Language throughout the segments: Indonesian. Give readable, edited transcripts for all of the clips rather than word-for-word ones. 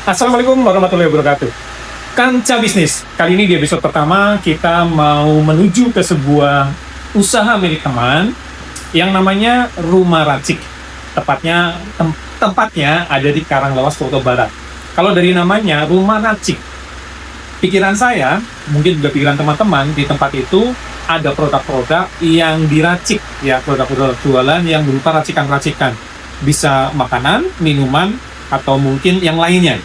Assalamualaikum warahmatullahi wabarakatuh. Kanca Bisnis. Kali ini di episode pertama kita mau menuju ke sebuah usaha milik teman yang namanya Rumah Racik. Tepatnya tempatnya ada di Karanglawas, Kota Barat. Kalau dari namanya Rumah Racik, pikiran saya, mungkin juga pikiran teman-teman, di tempat itu ada produk-produk yang diracik, ya, produk-produk jualan yang berupa racikan-racikan. Bisa makanan, minuman, atau mungkin yang lainnya.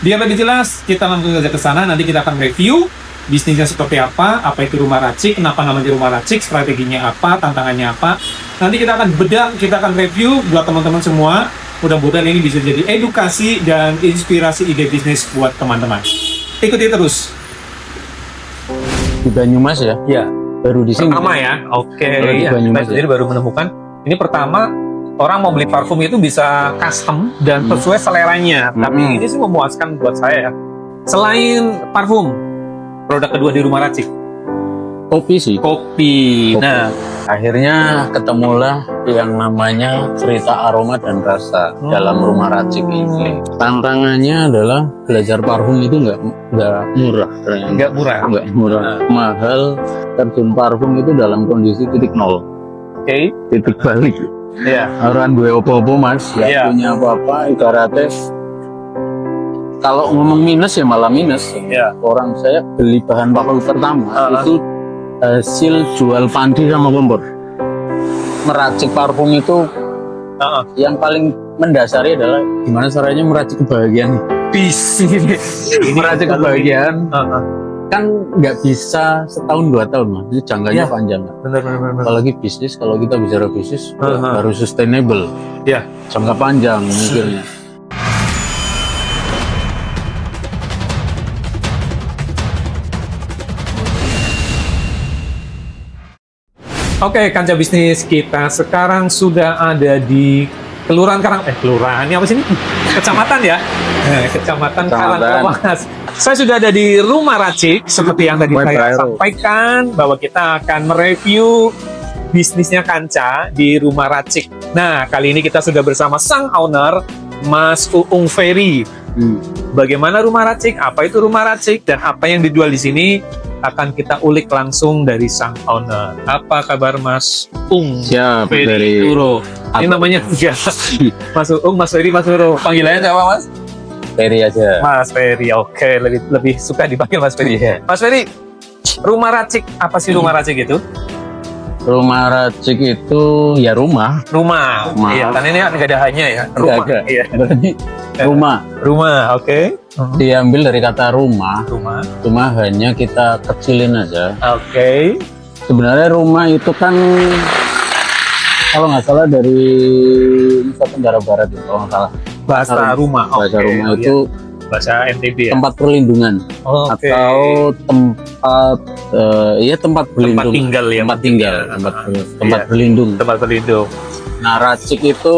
Biar lebih jelas, kita langsung saja ke sana. Nanti kita akan review bisnisnya seperti apa itu Rumah Racik, kenapa namanya Rumah Racik, strateginya apa, tantangannya apa. Nanti kita akan bedah, kita akan review buat teman-teman semua. Mudah-mudahan ini bisa jadi edukasi dan inspirasi ide bisnis buat teman-teman. Ikuti terus. Di Banyumas ya? Ya. Baru di sini. Pertama ya, oke. Baru di Ya, Banyumas kita sendiri baru menemukan. Ini pertama, orang mau beli parfum itu bisa custom dan sesuai seleranya. Tapi ini sih memuaskan buat saya ya. Selain parfum, produk kedua di Rumah Racik, Kopi sih. kopi. Nah, Akhirnya ketemulah yang namanya cerita aroma dan rasa dalam Rumah Racik ini. Tantangannya adalah belajar parfum itu nggak murah. nggak murah. Nggak murah. Mahal. Terjun parfum itu dalam kondisi titik nol. Oke. Titik balik. Ya. Orang gue opo-opo mas, nggak Iya. punya apa-apa, ibaratnya kalau ngomong minus ya malah minus. Ya. Orang saya beli bahan baku pertama itu hasil jual pandi sama kompor. Meracik parfum itu yang paling mendasari adalah gimana caranya meracik kebahagiaan. Meracik kebahagiaan kan nggak bisa setahun 2 tahun mas, itu jangkanya panjang. Benar. Apalagi bisnis, kalau kita bicara bisnis harus sustainable, Ya. jangka panjang mikirnya. Oke, Kanca Bisnis, kita sekarang sudah ada di Kelurahan Kelurahan ini apa sih ini? Kecamatan ya? Kecamatan Karanglawas. Saya sudah ada di Rumah Racik, seperti yang tadi saya sampaikan, bahwa kita akan mereview bisnisnya Kanca di Rumah Racik. Nah, kali ini kita sudah bersama sang owner, Mas Uung Ferry. Bagaimana Rumah Racik, apa itu Rumah Racik, dan apa yang dijual di sini akan kita ulik langsung dari sang owner. Apa kabar Mas Uung? Siap, Ferry dari Uro. Ini namanya ya. Mas Uung, Mas Ferry, Mas Uro. Panggilannya siapa Mas? Ferry aja. Mas Ferry. Oke, lebih suka dipanggil Mas Ferry. Iya. Mas Ferry, Rumah Racik, apa sih Rumah Racik itu? Rumah Racik itu ya rumah. Rumah. Iya, kan ini nggak ada hanya ya. Rumah. Nggak ada. Iya. Berarti rumah Oke. diambil dari kata rumah. Rumah. Cuma hanya kita kecilin aja. Oke. Sebenarnya rumah itu kan kalau nggak salah dari Nusa Tenggara Barat itu, kalau nggak salah. Bahasa rumah. Bahasa Oke, rumah iya. itu Bahasa NTB ya. tempat perlindungan Oke. atau tempat tempat berlindung. Tempat tinggal ya. Tempat tinggal, tempat Iya. berlindung. Tempat berlindung. Nah, racik itu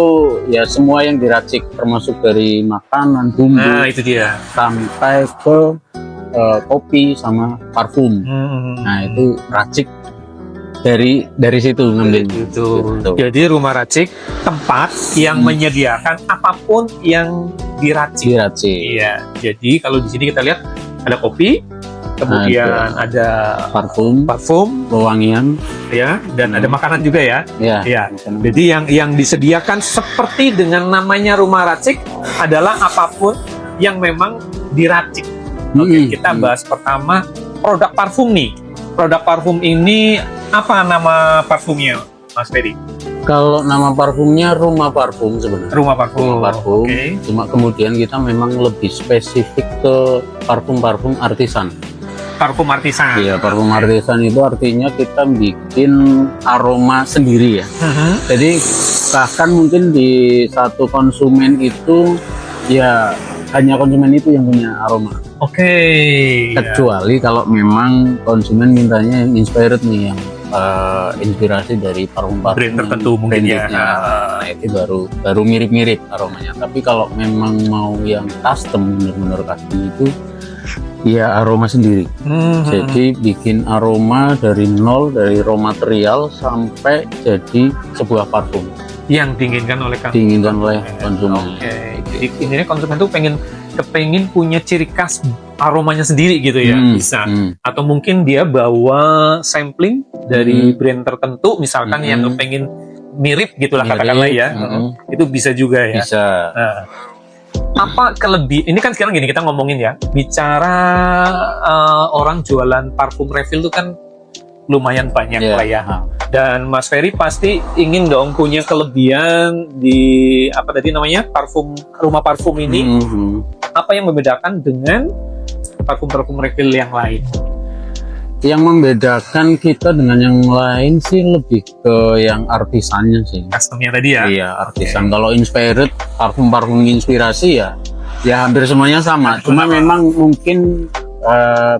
ya semua yang diracik, termasuk dari makanan, bumbu, Nah, itu dia. sampai ke kopi sama parfum. Nah, itu racik dari situ ngambil. Itu. Gitu. Jadi Rumah Racik tempat yang menyediakan apapun yang diracik. Diracik. Iya. Jadi kalau di sini kita lihat ada kopi, kemudian ada Parfum, pewangian, ya, dan ada makanan juga ya. ya. Iya. Jadi yang disediakan seperti dengan namanya Rumah Racik adalah apapun yang memang diracik. Oke, kita bahas pertama produk parfum nih. Produk parfum ini apa nama parfumnya, Mas Ferry? Kalau nama parfumnya Rumah Parfum sebenarnya. Rumah parfum. Rumah Parfum. Oke. Cuma kemudian kita memang lebih spesifik ke parfum-parfum artisan. Parfum artisan. Iya, parfum artisan itu artinya kita bikin aroma sendiri ya. Jadi bahkan mungkin di satu konsumen itu ya hanya konsumen itu yang punya aroma. Oke. Kecuali kalau memang konsumen mintanya yang inspired nih, yang inspirasi dari parfum-parfum Brand tertentu mungkin ya. brandednya. Nah, itu baru mirip-mirip aromanya. Tapi kalau memang mau yang custom, benar-benar custom itu ya aroma sendiri. Jadi bikin aroma dari nol, dari raw material sampai jadi sebuah parfum yang diinginkan oleh diinginkan oleh konsumen. Oke. Jadi intinya konsumen tuh pengen kepengin punya ciri khas aromanya sendiri gitu ya, bisa. Atau mungkin dia bawa sampling dari brand tertentu, misalkan yang kepengin mirip gitulah katakanlah ya, itu bisa juga ya. Bisa. Nah, apa ini kan sekarang gini kita ngomongin ya, bicara orang jualan parfum refill itu kan lumayan banyak lah ya. Dan Mas Ferry pasti ingin dong punya kelebihan di apa tadi namanya rumah parfum ini. Apa yang membedakan dengan parfum-parfum refill yang lain? Yang membedakan kita dengan yang lain sih lebih ke yang artisannya sih. Customnya tadi ya? Iya, artisan. Kalau inspired, parfum-parfum inspirasi ya hampir semuanya sama. Cuma memang mungkin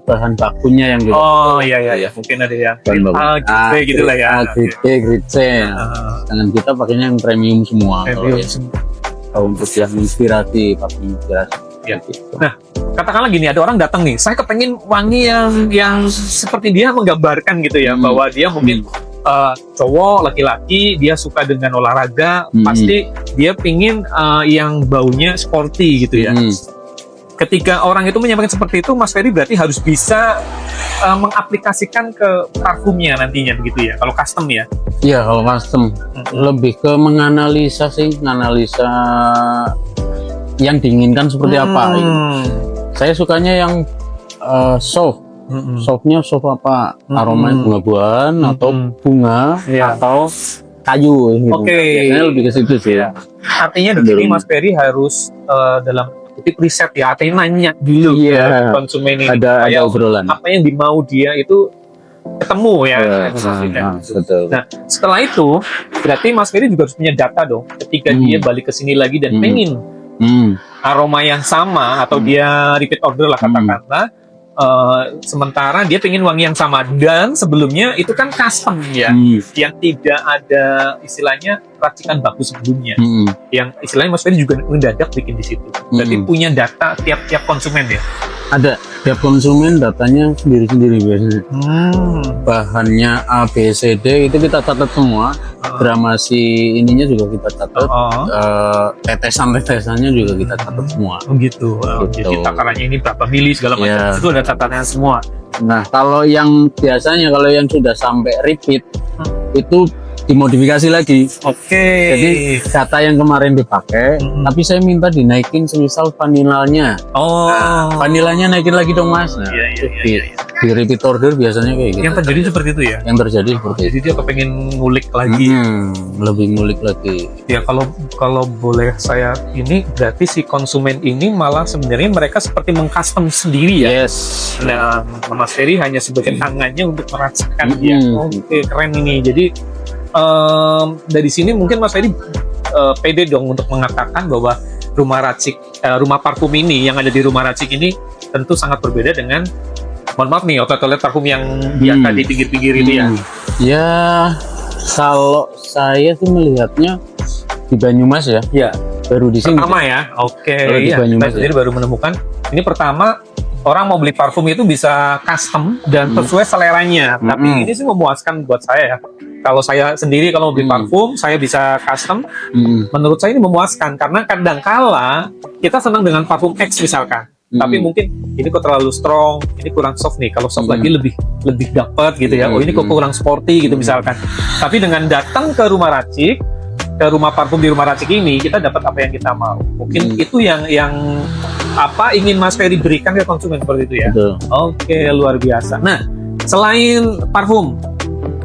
bahan bakunya yang gitu. Oh iya, mungkin ada yang gitu lah ya. Grade C. Dengan kita pakainya yang premium semua. Kalau untuk yang inspirasi, parfum inspirasi. Ya. Nah, katakanlah gini, ada orang datang nih, saya kepengen wangi yang seperti dia menggambarkan gitu ya, bahwa dia mungkin cowok, laki-laki, dia suka dengan olahraga, pasti dia pingin yang baunya sporty gitu ya. Ketika orang itu menyampaikan seperti itu, Mas Ferry berarti harus bisa mengaplikasikan ke parfumnya nantinya begitu ya, kalau custom ya? Iya, kalau custom lebih ke menganalisa sih, yang diinginkan seperti apa. Saya sukanya yang soft. Softnya soft apa? Aromanya bunga-bungaan atau bunga atau kayu gitu. Biasanya lebih ke situ sih ya. Artinya di sini Mas Ferry harus dalam kutip riset ya, artinya nanya dulu ke konsumen ini. Ada obrolan. Apa yang dimau dia itu ketemu ya. Betul. Nah, setelah itu berarti Mas Ferry juga harus punya data dong. Ketika dia balik ke sini lagi dan pengen aroma yang sama atau dia repeat order lah katakanlah, sementara dia pengen wangi yang sama dan sebelumnya itu kan custom ya, yang tidak ada istilahnya racikan bagus sebelumnya, yang istilahnya Mas Ferry juga mendadak bikin di situ. Berarti punya data tiap-tiap konsumen ya? Ada, tiap konsumen datanya sendiri-sendiri biasanya. Bahannya A, B, C, D itu kita catat semua. Gramasi ininya juga kita catat. Tetesan-tetesannya juga kita catat semua. Gitu. Jadi takarannya ini berapa mili segala macam. Itu ada catatannya semua. Nah, kalau yang biasanya kalau yang sudah sampai repeat itu dimodifikasi lagi. Jadi data yang kemarin dipakai, tapi saya minta dinaikin semisal vanilanya. Vanilanya naikin lagi dong Mas. Nah, di repeat order biasanya kayak gitu. Yang terjadi seperti itu ya? Yang terjadi seperti itu. Jadi dia kepengen ngulik lagi. Lebih ngulik lagi. Ya kalau boleh saya ini berarti si konsumen ini malah sebenarnya mereka seperti mengcustom sendiri ya. Nah, Mas Ferry hanya sebagai tangannya untuk merasakan dia. Keren ini. Jadi dari sini mungkin Mas Ferry pede dong untuk mengatakan bahwa rumah parfum ini yang ada di rumah Racik ini tentu sangat berbeda dengan, mohon maaf nih, outlet parfum yang biasa di pinggir-pinggir ini ya. Ya, kalau saya sih melihatnya di Banyumas ya. Iya. Baru di sini. Pertama ya. Di Banyumas Jadi baru menemukan ini pertama. Orang mau beli parfum itu bisa custom dan sesuai seleranya. Tapi ini sih memuaskan buat saya ya. Kalau saya sendiri kalau mau beli parfum, saya bisa custom. Menurut saya ini memuaskan karena kadangkala kita senang dengan parfum X misalkan. Tapi mungkin ini kok terlalu strong, ini kurang soft nih. Kalau soft lagi lebih dapat gitu ya. Oh ini kok kurang sporty gitu misalkan. Tapi dengan datang ke rumah Racik, ke rumah parfum di rumah Racik ini, kita dapat apa yang kita mau. Mungkin itu yang apa ingin Mas Ferry berikan ke konsumen seperti itu ya. Oke, luar biasa. Nah, selain parfum,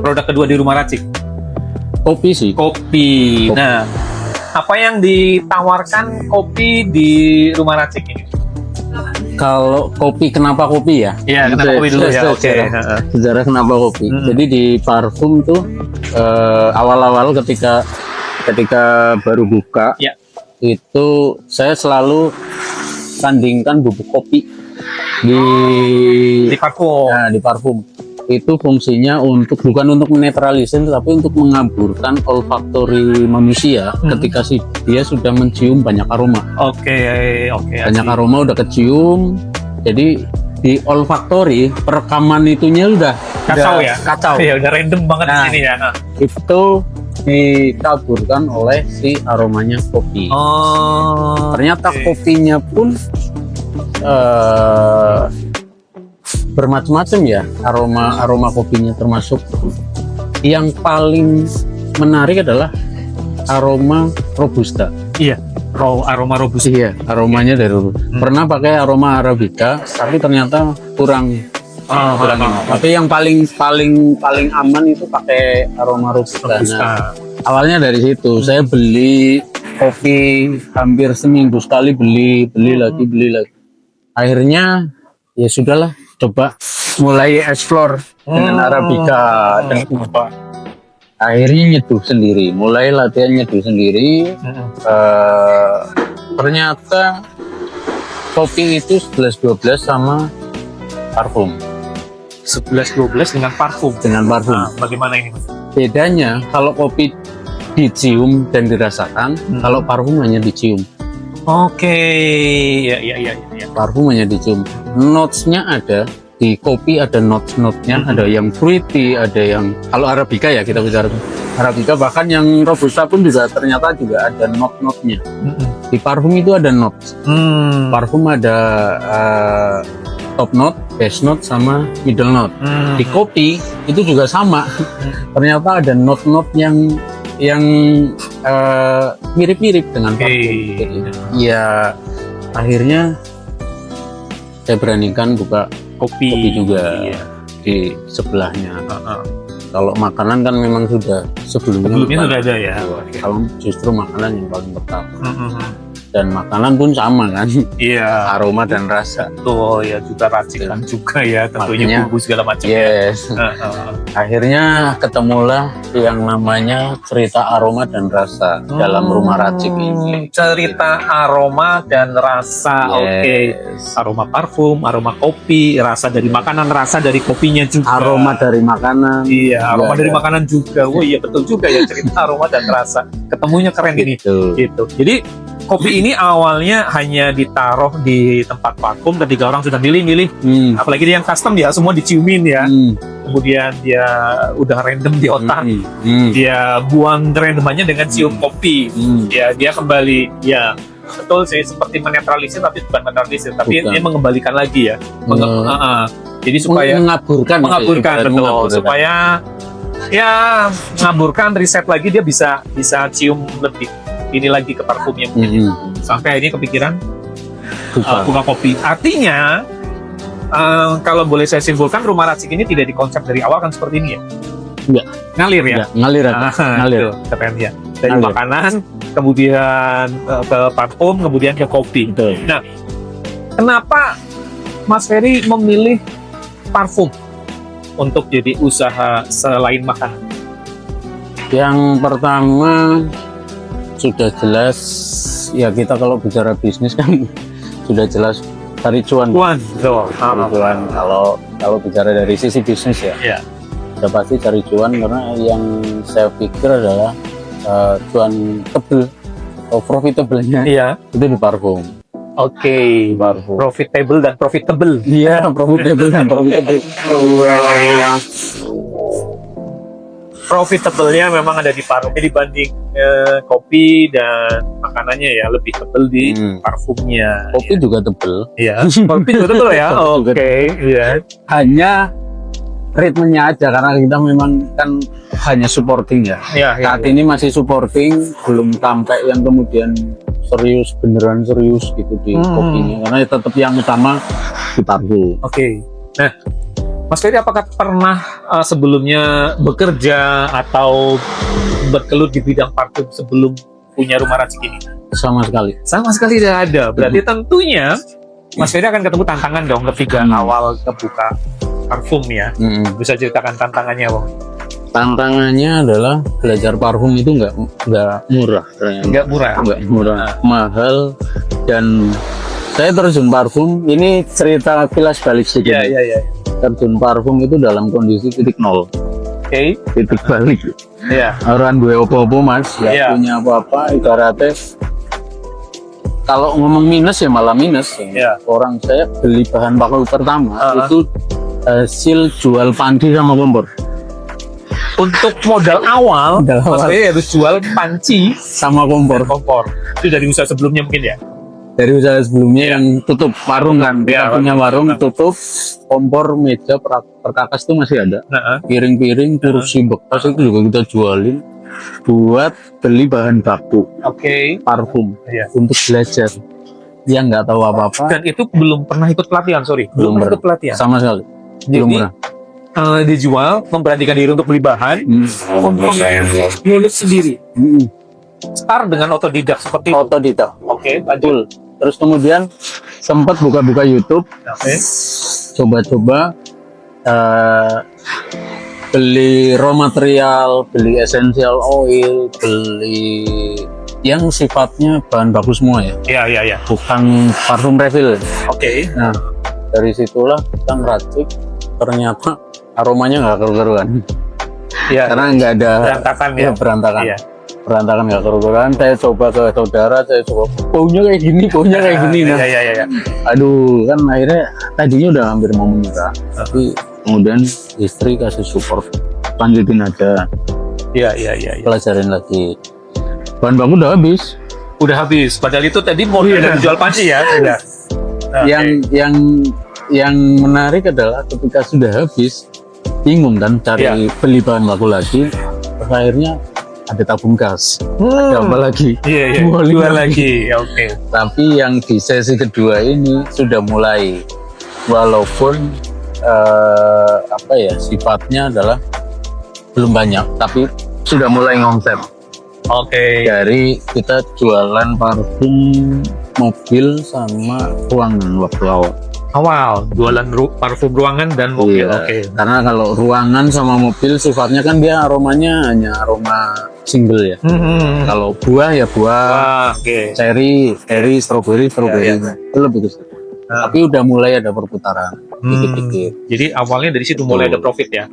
produk kedua di rumah Racik, kopi sih. Kopi. Nah, apa yang ditawarkan kopi di rumah Racik ini? Kalau kopi, kenapa kopi ya? Iya, kenapa kopi dulu ya? Sejarah kenapa kopi. Jadi di parfum tuh awal-awal ketika baru buka, itu saya selalu sandingkan bubuk kopi di parfum. Nah, di parfum itu fungsinya bukan untuk menetralisir, tapi untuk mengaburkan olfaktori manusia ketika dia sudah mencium banyak aroma. Banyak aroma udah kecium, jadi di olfaktori perekaman itunya udah kacau ya. Iya, udah random banget di sini ya. Itu dikaburkan oleh si aromanya kopi. Ternyata kopinya pun bermacam-macam ya aroma kopinya, termasuk yang paling menarik adalah aroma robusta. Iya, aroma robusta. Iya, aromanya dari pernah pakai aroma arabica, tapi ternyata kurang ini. Tapi yang paling aman itu pakai aroma robusta. Nah, awalnya dari situ saya beli kopi hampir seminggu sekali, beli lagi. Akhirnya ya sudahlah, coba mulai explore dengan arabica dan coba. Akhirnya mulai latihan nyeduh sendiri. Ternyata kopi itu 11-12 sama parfum. 11-12 dengan parfum. Nah, bagaimana ini, Mas? Bedanya kalau kopi dicium dan dirasakan, kalau parfum hanya dicium. Oke, ya. Parfum hanya dicium. Notes-nya ada di kopi, ada notes-nya, ada yang fruity, ada yang kalau arabica ya, kita bicara arabica, bahkan yang robusta pun juga ternyata juga ada note-nya. Di parfum itu ada notes. Parfum ada top note, base note, sama middle note. Di kopi itu juga sama. Ternyata ada note-note yang mirip-mirip dengan parfum. Ya akhirnya saya beranikan buka kopi juga di sebelahnya. Kalau makanan kan memang sudah sebelumnya sudah ada ya. Kalau justru makanan yang paling pertama. Dan makanan pun sama kan, iya, aroma dan rasa. Tuh ya, juga racikan juga ya, tentunya bumbu segala macam. Yes. Akhirnya ketemulah yang namanya cerita aroma dan rasa dalam Rumah Racik ini. Cerita aroma dan rasa, oke. Aroma parfum, aroma kopi, rasa dari makanan, rasa dari kopinya juga. Aroma dari makanan. Iya, aroma dari makanan juga. Oh iya, betul juga ya, cerita aroma dan rasa. Ketemunya keren ini. Gitu. Jadi kopi ini awalnya hanya ditaruh di tempat vakum, ketika orang sudah milih. Apalagi dia yang custom ya, semua diciumin ya. Kemudian dia udah random di otak. Dia buang randomannya dengan cium kopi. Ya, dia kembali. Ya, betul sih, seperti menetralisir, tapi bukan menetralisir, tapi dia mengembalikan lagi ya. Jadi supaya mengaburkan betul. Supaya ya mengaburkan, reset lagi, dia bisa cium lebih ini lagi ke parfumnya mungkin. Sampai akhirnya kepikiran buka kopi. Artinya kalau boleh saya simpulkan, Rumah Racik ini tidak dikonsep dari awal kan seperti ini ya? Enggak. Ngalir ya? Ngalir. Keren ya. Dari makanan, kemudian ke parfum, kemudian ke kopi. Nah, kenapa Mas Ferry memilih parfum untuk jadi usaha selain makanan? Yang pertama, sudah jelas ya, kita kalau bicara bisnis kan sudah jelas cari cuan. Kalau bicara dari sisi bisnis ya, sudah pasti cari cuan, karena yang saya pikir adalah cuan tebel atau profitable-nya itu di parfum. Oke, profitable dan profitable. Iya, profitable dan profitable. Profitable-nya memang ada di parfum dibanding kopi dan makanannya ya, lebih tebel di parfumnya. Kopi juga tebel. Iya, kopi juga tebel ya. Oke, iya. Hanya ritmenya aja, karena kita memang kan hanya supporting ya. Saat ini masih supporting, belum sampai yang kemudian beneran serius gitu di kopinya, karena tetap yang utama di parfum. Oke. Nah, Mas Ferry, apakah pernah sebelumnya bekerja atau bergelut di bidang parfum sebelum punya Rumah Racik ini? Sama sekali. Sama sekali tidak ada. Berarti tentunya Mas Ferry akan ketemu tantangan dong ketika awal kebuka parfum ya. Bisa ceritakan tantangannya, Bang? Tantangannya adalah belajar parfum itu nggak murah. Nggak murah. Mahal. Dan saya terjun parfum, ini cerita kilas balik sedikit. Iya. Terjun parfum itu dalam kondisi titik nol. Titik balik. Orang gue opo-opo mas, nggak punya apa-apa. Ibaratnya kalau ngomong minus ya malah minus. Orang saya beli bahan baku pertama itu hasil jual panci sama kompor. Untuk modal awal, Mas Ferry harus jual panci sama kompor. Itu dari usaha sebelumnya mungkin ya? dari usaha sebelumnya yang tutup warung kan, kita punya warung tutup, kompor, meja, perkakas itu masih ada, piring-piring, kursi bekas itu juga kita jualin buat beli bahan baku, parfum untuk belajar. Yang nggak tahu apa-apa. Dan itu belum pernah ikut pelatihan, belum ikut pelatihan sama sekali. Belum pernah. Dijual, memberanikan diri untuk beli bahan, untuk ngulik sendiri. Start dengan otodidak seperti otodidak. Oke, betul. Terus kemudian sempat buka-buka YouTube, coba-coba beli raw material, beli essential oil, beli yang sifatnya bahan baku semua ya. Iya. Bukan parfum refill. Nah, dari situlah kita ngeracik, ternyata aromanya nggak keruan. Karena nggak ada berantakan. Berantakan nggak keruan. Saya coba ke saudara, saya coba baunya kayak gini. Aduh, kan akhirnya tadinya udah hampir mau menyerah, tapi kemudian istri kasih support, lanjutin aja. Iya. Pelajarin lagi. Bahan baku udah habis. Padahal itu tadi mau dijual panci ya. Yang menarik adalah ketika sudah habis, bingung kan cari beli bahan baku lagi. Terus akhirnya ada tabung gas. Ada apa lagi? Jual lagi. Tapi yang di sesi kedua ini sudah mulai, walaupun sifatnya adalah belum banyak, tapi sudah mulai ngomset. Dari kita jualan parfum mobil sama ruangan waktu awal. Jualan parfum ruangan dan mobil. Karena kalau ruangan sama mobil sifatnya kan dia aromanya hanya aroma single ya. Kalau buah ya buah, cherry, strawberry. Itu lebih ke situ. Tapi udah mulai ada perputaran dikit-dikit. Jadi awalnya dari situ mulai ada profit ya.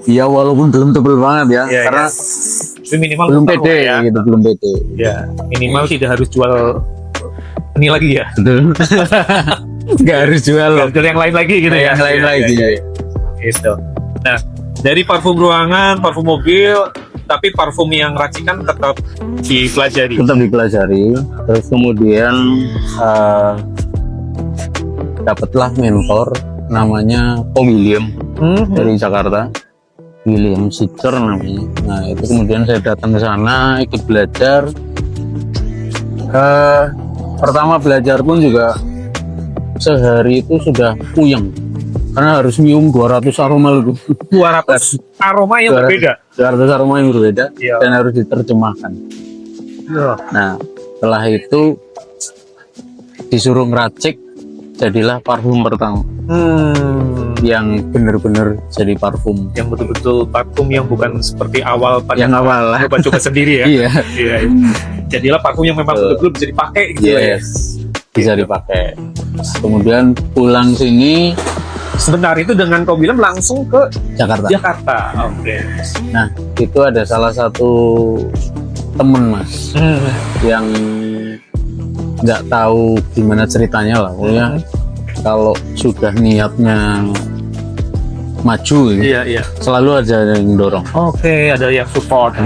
Iya, walaupun belum tebel banget ya, karena minimal belum pede gitu, belum pede. Minimal tidak harus jual ini lagi ya. Betul. Nggak harus jual yang lain lagi gitu ya. Yang lain lagi. Gitu. Nah, dari parfum ruangan, parfum mobil, tapi parfum yang racikan tetap dipelajari. Terus kemudian dapatlah mentor namanya Om William dari Jakarta. William Sitzer namanya. Nah, itu kemudian saya datang ke sana ikut belajar. Pertama belajar pun juga sehari itu sudah puyeng karena harus nyium 200 aroma itu. 200 aroma yang berbeda. 200 aroma yang berbeda dan harus diterjemahkan. Nah, setelah itu disuruh ngeracik, jadilah parfum pertama. Yang benar-benar jadi parfum. Yang betul-betul parfum yang bukan seperti awal pada yang awal lah. Coba-coba sendiri ya. Iya. Jadilah parfum yang memang betul-betul bisa dipakai gitu ya. Bisa dipakai. Kemudian pulang sini. Sebentar itu dengan kau bilang langsung ke Jakarta. Nah, itu ada salah satu temen Mas yang nggak tahu gimana ceritanya lah, pokoknya kalau sudah niatnya maju selalu ada yang dorong. Ada yang support.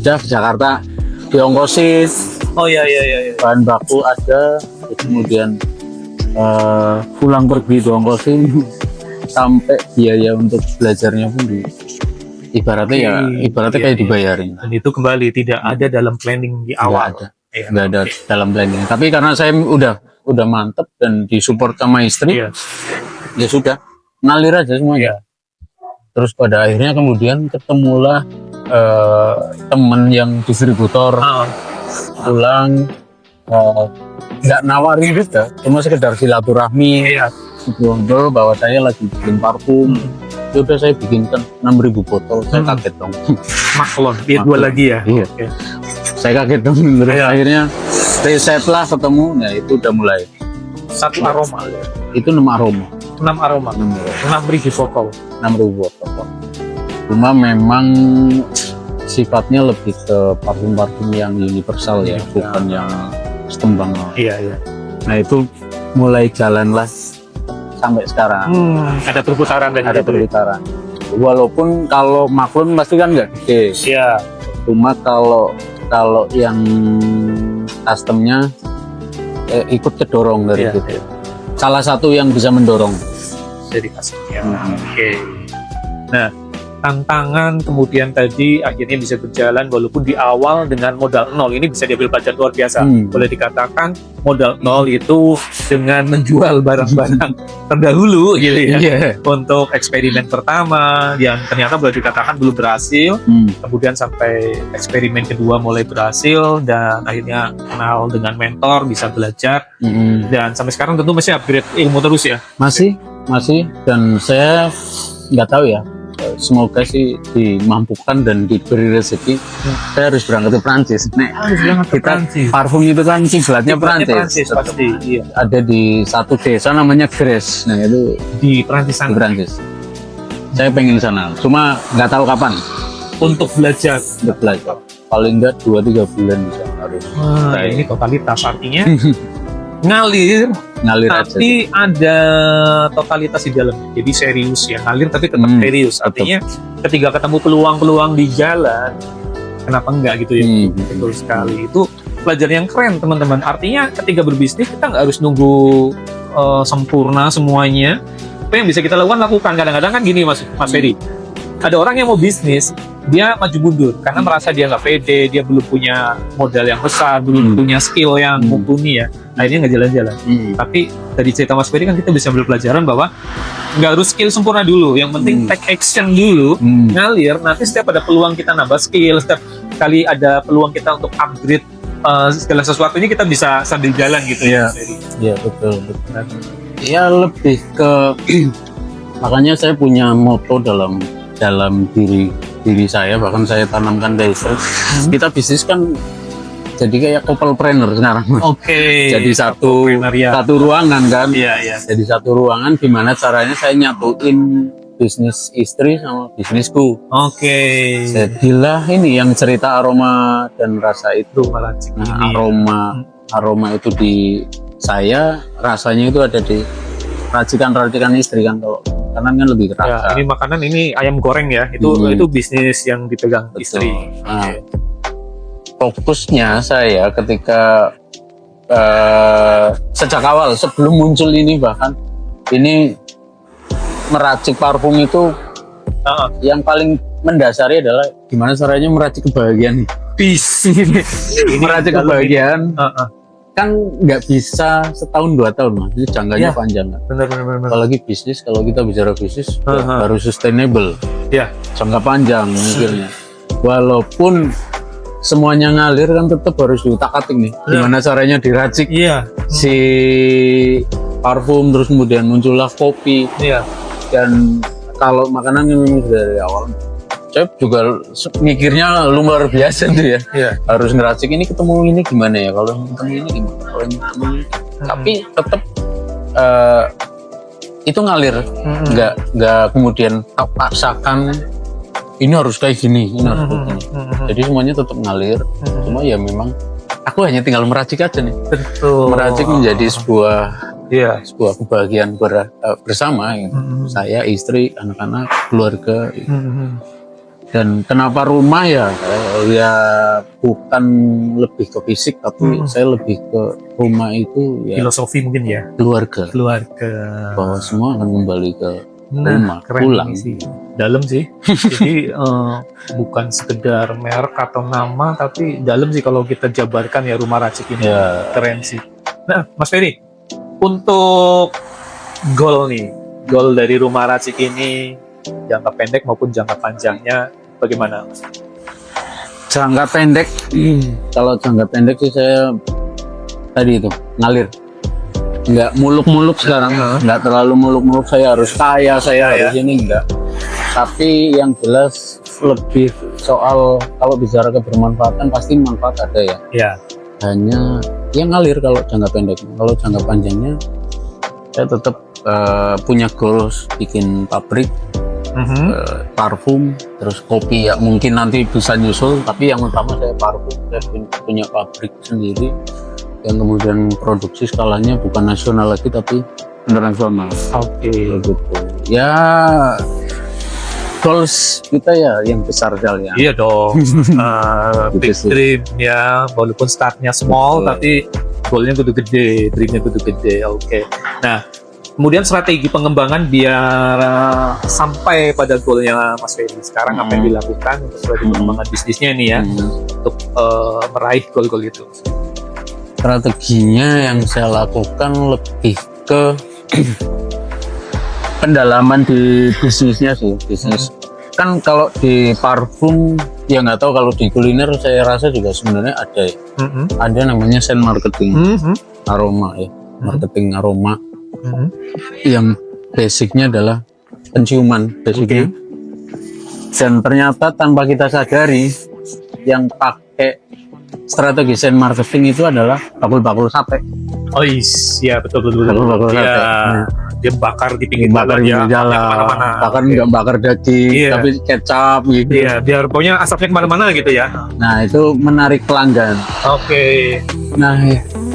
Jakarta diongkosin. Bahan baku ada, kemudian pulang pergi diongkosin, sampai biaya untuk belajarnya pun ibaratnya kayak dibayarin. Dan itu kembali tidak ada dalam planning di awal. Nggak ada dalam planning. Tapi karena saya udah mantep dan disupport sama istri, ya sudah ngalir aja semuanya. Terus pada akhirnya kemudian ketemulah temen yang distributor, pulang nggak nawarin gitu, cuma sekedar silaturahmi, ngobrol bahwa saya lagi bikin parfum. Ya udah saya bikinkan 6.000 botol. Saya kaget dong. Maklon, dia jual lagi ya. Saya kaget dong. Akhirnya riset lah ketemu. Nah itu udah mulai. Satu aroma. Itu 6 aroma. 6.000 botol. 6.000 botol. Cuma memang sifatnya lebih ke parfum-parfum yang universal ya, bukan yang setembang. Nah itu mulai jalan lah sampai sekarang. Ada perputaran dan ada perputaran. Walaupun kalau maklum pasti kan nggak gede. Cuma kalau yang customnya ikut kedorong dari Iya, situ. Salah satu yang bisa mendorong. Dedikasinya. Oke. Nah, tantangan kemudian tadi akhirnya bisa berjalan walaupun di awal dengan modal nol, ini bisa diambil pelajaran luar biasa. Boleh dikatakan modal nol itu dengan menjual barang-barang terdahulu gitu ya. Untuk eksperimen pertama yang ternyata boleh dikatakan belum berhasil, kemudian sampai eksperimen kedua mulai berhasil dan akhirnya kenal dengan mentor, bisa belajar dan sampai sekarang tentu masih upgrade ilmu terus ya. Masih dan saya nggak tahu ya. Semoga sih dimampukan dan diberi rezeki. Saya harus berangkat ke Prancis. Nek, parfum itu kan kiblatnya Prancis. Pasti. Iya. Ada di satu desa namanya Grasse. Nah itu Di Prancis di Prancis. Saya pengen sana. Cuma nggak tahu kapan. untuk belajar. Paling nggak 2-3 bulan bisa harus. Nah, ini totalitas artinya ngalir Aja. tapi ada totalitas di dalam. Jadi serius ya, ngalir tapi tetap serius. Artinya ketika ketemu peluang-peluang di jalan, kenapa enggak gitu ya? Betul sekali. Itu pelajaran yang keren teman-teman. Artinya ketika berbisnis kita nggak harus nunggu sempurna semuanya. Apa yang bisa kita lakukan kadang-kadang kan gini Mas Ferry. Ada orang yang mau bisnis, dia maju mundur karena merasa dia nggak pede, dia belum punya modal yang besar, belum punya skill yang mumpuni ya. Akhirnya nggak jalan-jalan. Tapi dari cerita Mas Ferry kan kita bisa ambil pelajaran bahwa nggak harus skill sempurna dulu, yang penting take action dulu, ngalir. Nanti setiap ada peluang kita nambah skill, setiap kali ada peluang kita untuk upgrade segala sesuatunya kita bisa sambil jalan gitu ya. Iya betul. Ya lebih ke makanya saya punya moto dalam diri saya, bahkan saya tanamkan dari kita bisnis kan jadi kayak couple-planner sekarang. Jadi satu ruangan kan. Iya. Jadi satu ruangan gimana caranya saya nyatuin bisnis istri sama bisnisku. Jadilah ini yang cerita aroma dan rasa itu. Aroma itu di saya, rasanya itu ada di racikan istri kan. Kalau makanan kan lebih kerasa. Ya, ini makanan ini ayam goreng ya. Itu bisnis yang dipegang istri. Nah, fokusnya saya ketika sejak awal sebelum muncul ini, bahkan ini meracik parfum itu yang paling mendasari adalah gimana caranya meracik kebahagiaan. Meracik kebahagiaan. Kan nggak bisa setahun 2 tahun mas, itu jangkanya panjang kan. Benar. Apalagi bisnis, kalau kita bicara bisnis harus sustainable, jangka panjang mikirnya. Walaupun semuanya ngalir kan tetap harus diutak-atik nih. Gimana caranya diracik si parfum, terus kemudian muncullah kopi. Dan kalau makanan memang dari awal saya juga mikirnya luar biasa tuh ya. Harus ngeracik ini ketemu ini gimana ya, kalau ketemu ini gimana, kalau ini ketemu ini. Tapi tetap itu ngalir, nggak kemudian paksakan ini harus kayak gini, ini harus kayak gini. Jadi semuanya tetap ngalir. Cuma ya memang aku hanya tinggal meracik aja nih. Meracik menjadi sebuah kebahagiaan bersama gitu. Saya, istri, anak-anak, keluarga gitu. Dan kenapa rumah ya bukan lebih ke fisik, tapi saya lebih ke rumah itu ya filosofi mungkin ya, keluarga bahwa semua akan kembali ke rumah, pulang sih. Dalam sih. Jadi bukan sekedar merek atau nama, tapi dalam sih kalau kita jabarkan ya rumah racik ini. Keren sih. Nah Mas Ferry, untuk goal dari rumah racik ini, jangka pendek maupun jangka panjangnya bagaimana? Jangka pendek, kalau jangka pendek sih saya tadi itu ngalir, nggak muluk-muluk sekarang, nggak terlalu muluk-muluk saya harus kaya, saya harus ini enggak. Tapi yang jelas lebih soal kalau bicara kebermanfaatan pasti manfaat ada ya. Hanya yang ngalir kalau jangka pendek. Kalau jangka panjangnya saya tetap punya goals bikin pabrik. Parfum, terus kopi ya mungkin nanti bisa nyusul, tapi yang utama saya parfum. Saya punya pabrik sendiri yang kemudian produksi skalanya bukan nasional lagi tapi internasional. Gitu. Ya goals kita ya yang besar sekali ya. Iya dong. Big dream ya, walaupun startnya small tapi goalnya kudu gede, dreamnya kudu gede. Oke. Nah, kemudian strategi pengembangan biar sampai pada goalnya Mas Ferry sekarang apa yang dilakukan untuk strategi pengembangan bisnisnya nih ya, untuk meraih goal-goal itu. Strateginya yang saya lakukan lebih ke pendalaman di bisnisnya sih, bisnis. Kan kalau di parfum ya nggak tahu, kalau di kuliner saya rasa juga sebenarnya ada ya. Ada namanya scent marketing, aroma ya, marketing aroma yang basicnya adalah penciuman basicnya. Dan ternyata tanpa kita sadari yang pakai strategi scent marketing itu adalah bakul-bakul sate. Oh iya, betul. Bakul-bakul sate. Ya, dia bakar di pinggir Bakar di jalan, jalan, kemana-mana. bahkan nggak bakar daging, Iya. tapi kecap gitu. Iya, biar pokoknya asapnya kemana-mana gitu ya. Nah itu menarik pelanggan. Oke. Nah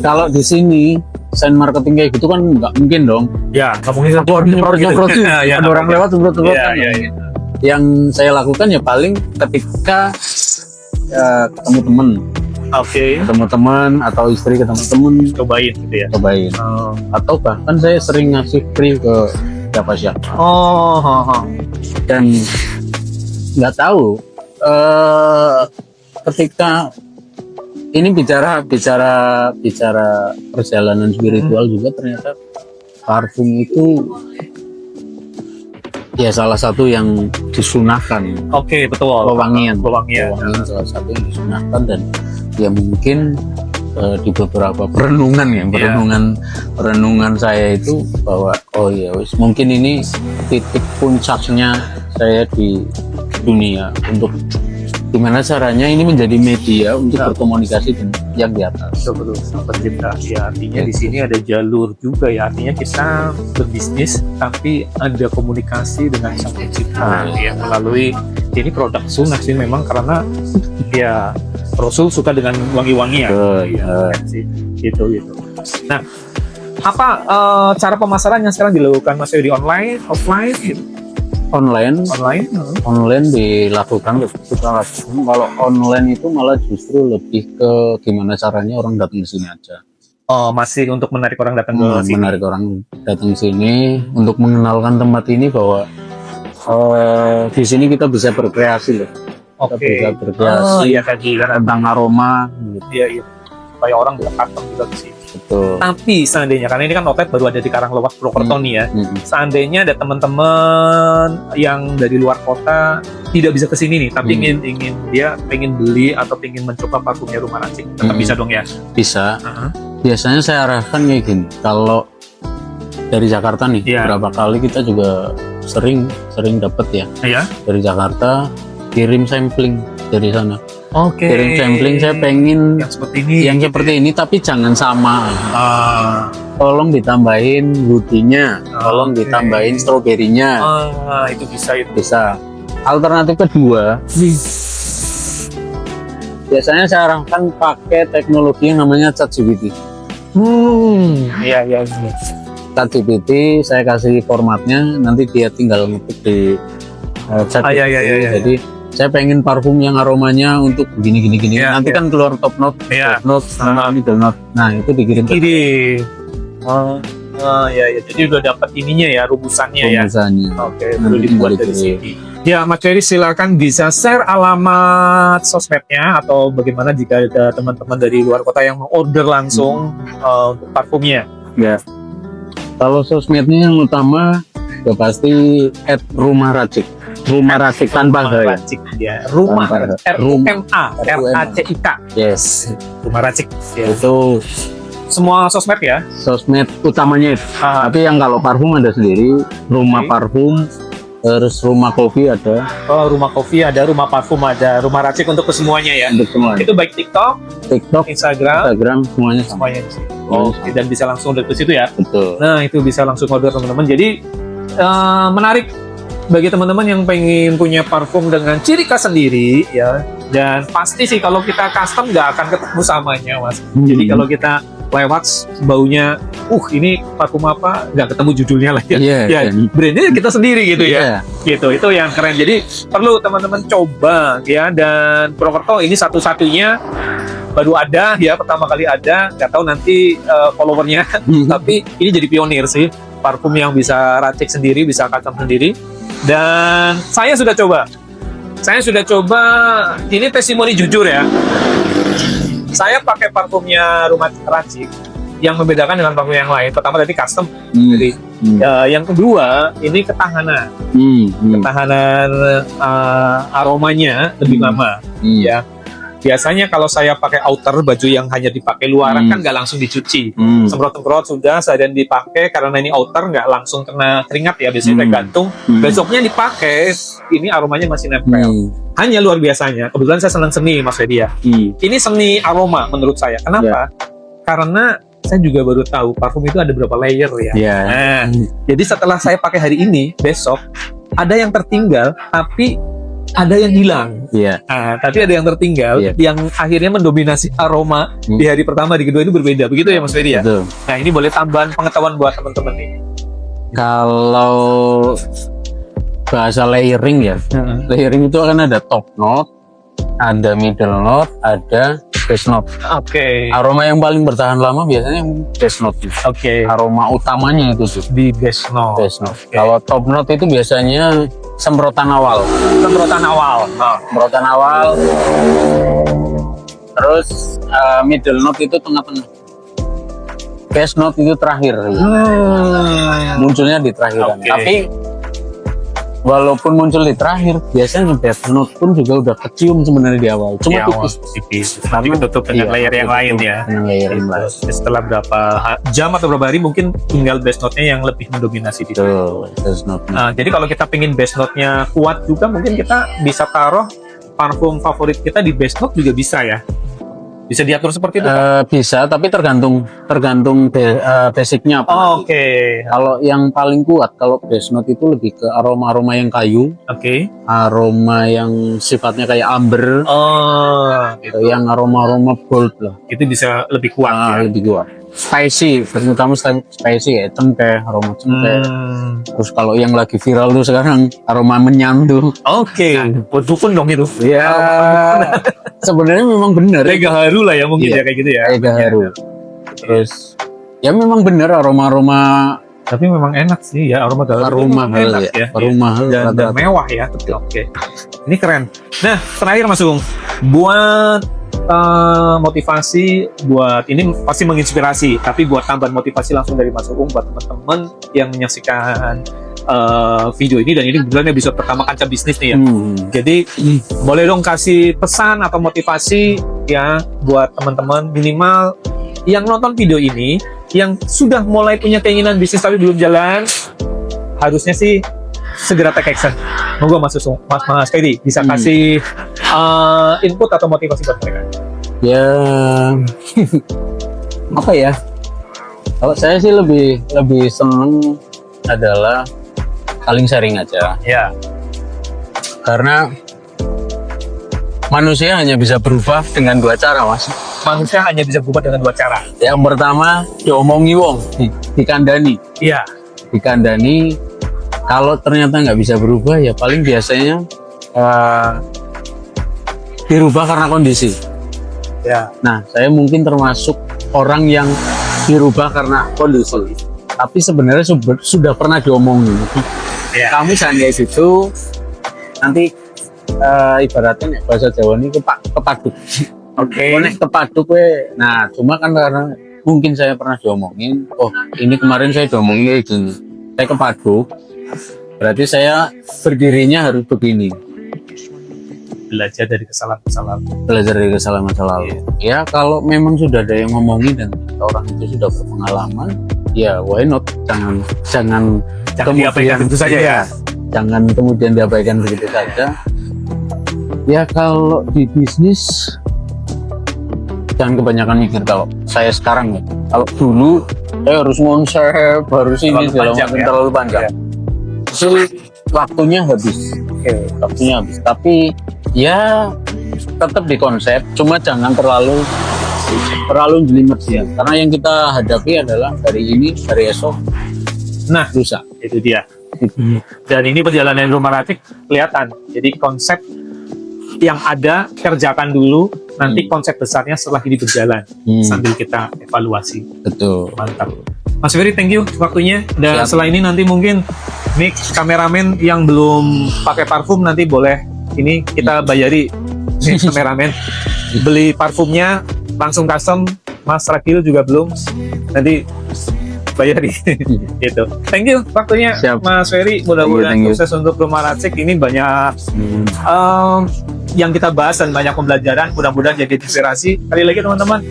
kalau di sini scent marketing kayak gitu kan nggak mungkin dong. Ya, ngomongin semprot gitu. Ya, Ada orang lewat semprot-semprot Iya, kan. iya. Yang saya lakukan ya paling ketika ketemu teman atau istri ketemu teman, Cobain gitu ya. cobain. Atau bahkan saya sering ngasih free ke siapa-siapa. Dan nggak tahu ketika ini bicara perjalanan spiritual juga, ternyata parfum itu ya salah satu yang disunahkan. Oke, betul. Pewangian Pewangian. salah satu yang disunahkan, dan ya mungkin di beberapa perenungan saya itu bahwa oh ya wis, mungkin ini titik puncaknya saya di dunia, untuk gimana caranya ini menjadi media untuk berkomunikasi dengan yang di atas. Betul, pencipta. Ya, artinya di sini ada jalur juga ya. Artinya kita berbisnis tapi ada komunikasi dengan sang pencipta ya, melalui ini produk sunnah sih memang, karena ya Rasul suka dengan wangi-wangian. Gitu. Nah, apa cara pemasaran yang sekarang dilakukan Mas Ferry, online, offline? Gitu? Online dilakukan. Kalau online itu malah justru lebih ke gimana caranya orang datang ke sini aja. Oh, masih untuk menarik orang datang ke sini. Menarik orang datang sini untuk mengenalkan tempat ini bahwa di sini kita bisa berkreasi loh. Kita bisa berkreasi iya tadi kan tentang aroma gitu. Iya. Supaya orang bisa datang juga ke sini. Betul. Tapi seandainya, karena ini kan outlet baru ada di Karanglewas Purwokerto nih ya. Seandainya ada teman-teman yang dari luar kota tidak bisa ke sini nih, tapi pengen beli atau pengen mencoba parfumnya Rumah Racik, tetap bisa dong ya? Bisa. Biasanya saya arahkan kayak gini. Kalau dari Jakarta nih, berapa kali kita juga sering dapat ya. Iya. Dari Jakarta kirim sampling dari sana. Oke. Kirim sampling, saya pengen yang seperti ini tapi jangan sama. Tolong ditambahin woody-nya, tolong ditambahin stroberinya. Itu bisa. Bisa. Alternatif kedua, biasanya saya arahkan pakai teknologi yang namanya ChatGPT. Iya. ChatGPT saya kasih formatnya, nanti dia tinggal ngetik di ChatGPT. Jadi saya pengen parfum yang aromanya untuk gini. Nanti kan keluar top note, sama middle note. Nah itu dikirim ke Jadi udah dapat ininya ya, rumusannya ya. Oke, perlu Nanti dibuat dari sini. Ya, Mas Ferry silakan bisa share alamat sosmednya, atau bagaimana jika ada teman-teman dari luar kota yang mau order langsung untuk parfumnya. Ya. Kalau sosmednya yang utama ya pasti @rumah-racik. Rumah Racik tanpa H ya. Rumah RUMARACIK. Yes. Rumah Racik. Ya. Itu semua sosmed ya. Sosmed utamanya itu. Tapi yang kalau parfum ada sendiri, rumah parfum, terus rumah kopi ada. Oh, rumah kopi ada, rumah parfum ada, Rumah Racik untuk kesemuanya ya. Untuk semua. Itu baik TikTok, Instagram semuanya di situ. Oke, dan bisa langsung order ke situ ya. Betul. Nah, itu bisa langsung order teman-teman. Jadi menarik bagi teman-teman yang pengen punya parfum dengan ciri khas sendiri ya, dan pasti sih kalau kita custom nggak akan ketemu samanya Mas. Jadi kalau kita lewat baunya, ini parfum apa? Nggak ketemu judulnya lah ya. Iya, Ya, kan. brandnya kita sendiri gitu ya. Iya. Gitu, itu yang keren. Jadi perlu teman-teman coba ya. Dan Purwokerto ini satu-satunya baru ada ya, pertama kali ada. Nggak tahu nanti followernya, tapi ini jadi pionir sih. Parfum yang bisa racik sendiri, bisa custom sendiri. Dan saya sudah coba. Ini testimoni jujur ya. Saya pakai parfumnya Rumah Racik. Yang membedakan dengan parfum yang lain, pertama tadi custom. Jadi yang kedua ini ketahanan. Ketahanan aromanya lebih lama. Ya. Biasanya kalau saya pakai outer, baju yang hanya dipakai luaran kan nggak langsung dicuci. Semprot-semprot sudah, seharian dipakai, karena ini outer nggak langsung kena keringat ya, biasanya tergantung. Besoknya dipakai, ini aromanya masih nempel. Hanya luar biasanya. Kebetulan saya senang seni, Mas Fedi ya. Ini seni aroma menurut saya. Kenapa? Karena saya juga baru tahu parfum itu ada berapa layer ya. Nah, jadi setelah saya pakai hari ini, besok ada yang tertinggal, tapi ada yang hilang. Nah, tapi ada yang tertinggal, yang akhirnya mendominasi aroma di hari pertama, di kedua ini berbeda. Begitu ya Mas Ferry ya? Betul. Nah, ini boleh tambahan pengetahuan buat teman-teman nih. Kalau bahasa layering ya, layering itu akan ada top note, ada middle note, ada base note. Oke. Aroma yang paling bertahan lama biasanya yang base note. Oke. Aroma utamanya itu tuh Di base note. base note. Kalau top note itu biasanya semprotan awal. Semprotan awal. Semprotan awal. Terus middle note itu tengah-tengah. Base note itu terakhir. Munculnya di terakhiran. Oke. Tapi walaupun muncul di terakhir, biasanya base note pun juga udah kecium sebenarnya di awal. Cuma tipis. Nanti ditutup dengan layer yang lain ya. Dengan layer yang lain. Setelah berapa jam atau berapa hari mungkin tinggal base note-nya yang lebih mendominasi di situ. Betul, base note. Nah, jadi kalau kita pengen base note-nya kuat juga, mungkin kita bisa taruh parfum favorit kita di base note juga bisa ya. Bisa diatur seperti itu, Pak? Bisa, tapi tergantung basicnya apa. Oke. Kalau yang paling kuat, kalau base note itu lebih ke aroma-aroma yang kayu, Oke. aroma yang sifatnya kayak amber, Gitu. yang aroma-aroma bold lah, Itu bisa lebih kuat ya. lebih kuat. Spicy, terutama spicy ya, cengkeh, aroma cengkeh. Terus kalau yang lagi viral tuh sekarang aroma menyandu. Oke. Dukun dong itu. Ya, sebenarnya memang benar. Tega haru lah ya mungkin Iya. ya kayak gitu ya. Tega haru. Terus ya memang benar aroma-aroma Tapi memang enak sih ya, aroma gaharu. aroma memang enak ya. aroma Dan mewah ya. Oke. Ini keren. Nah, terakhir Mas Ung, buat motivasi, buat ini pasti menginspirasi, tapi buat tambahan motivasi langsung dari Mas Ung buat teman-teman yang menyaksikan video ini, dan ini kebetulan episode pertama Kancah Bisnis nih ya. Jadi boleh dong kasih pesan atau motivasi ya buat teman-teman, minimal yang nonton video ini yang sudah mulai punya keinginan bisnis tapi belum jalan, harusnya sih segera take action. Monggo Mas Ferry bisa kasih input atau motivasi buat mereka. Ya apa ya? Kalau saya sih lebih seneng adalah saling sharing aja. Ya. Karena manusia hanya bisa berubah dengan dua cara, Mas. Manusia hanya bisa berubah dengan dua cara. Yang pertama diomongi wong, dikandani. Iya. Dikandani. Kalau ternyata nggak bisa berubah, ya paling biasanya dirubah karena kondisi. Ya. Nah, saya mungkin termasuk orang yang dirubah karena kondisi. Tapi sebenarnya sudah pernah diomongin. Ya. Kamu jangan kayak gitu. Nanti ibaratnya bahasa Jawa ini kepaduk. Oke. Kepaduk we. Nah, cuma kan karena mungkin saya pernah diomongin. Oh, ini kemarin saya diomongin kayak gini. Saya kepaduk. Berarti saya berdirinya harus begini. Belajar dari kesalahan-kesalahan. Belajar dari kesalahan masa lalu. Ya, kalau memang sudah ada yang ngomongin dan orang itu sudah berpengalaman, ya why not? Jangan diabaikan begitu saja ya. Jangan kemudian diabaikan begitu saja. Ya, kalau di bisnis jangan kebanyakan mikir. Kalau saya sekarang ya, kalau dulu saya harus konsep, harus ini segala macam, terlalu panjang. Jadi waktunya habis. Waktunya habis. Tapi ya tetap di konsep, cuma jangan terlalu terlalu jelimet ya. Karena yang kita hadapi adalah hari ini, hari esok, Nah, lusa. itu dia. Dan ini perjalanan rumah racik kelihatan. Jadi konsep yang ada kerjakan dulu, nanti konsep besarnya setelah ini berjalan sambil kita evaluasi. Betul. Mantap. Mas Ferry, thank you waktunya. Dan Siap. setelah ini nanti mungkin nih kameramen yang belum pakai parfum nanti boleh ini kita bayari nih kameramen beli parfumnya langsung custom. Mas Ragil juga belum, nanti bayari gitu. Thank you waktunya. Siap. Mas Ferry, mudah-mudahan Thank you. sukses untuk rumah racik. Ini banyak yang kita bahas dan banyak pembelajaran, mudah-mudahan jadi inspirasi. Kali lagi teman-teman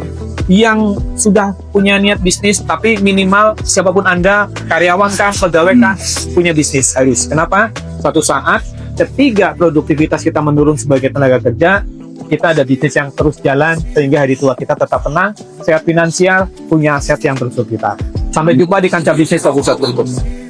yang sudah punya niat bisnis, tapi minimal siapapun Anda, karyawan kah, pegawai kah, punya bisnis harus. Kenapa? Suatu saat ketika produktivitas kita menurun sebagai tenaga kerja, kita ada bisnis yang terus jalan sehingga hari tua kita tetap tenang, sehat finansial, punya aset yang terus kita. Sampai jumpa di kancah bisnis Fokus 1.